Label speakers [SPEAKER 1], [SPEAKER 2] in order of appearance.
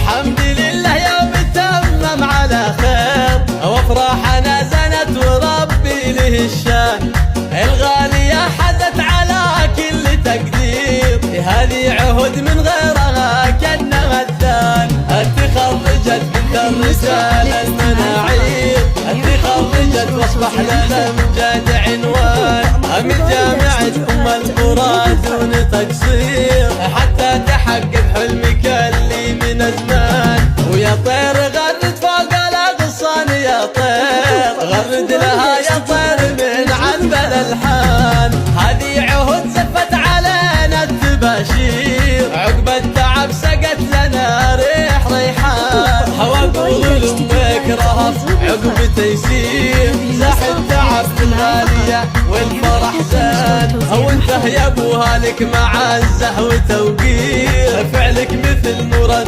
[SPEAKER 1] الحمد لله يوم تمم على خير، وافراحنا زنت وربي له الشان. الغالية حدت على كل تقدير، هذه عهد من غيرها كأنها الثان. تخرجت بنت الرجال المناعير، تخرجت واصبح لنا امجاد عنوان. من جامعة ام القرى دون تقصير، حتى تحقق حلمك اللي من زمان. ويا طير غرد فوق الاغصان يا طير، غرد لها يا طير من عنب الالحان. هذه عهد زفت علينا التباشير، عقب التعب سقت لنا ريح ريحان. واقول لامك رهف عقب تيسير، زاح التعب في الغالية والفرح زاد. وانت يا ابوها لك معزة وتوقير، فعلك مثل نور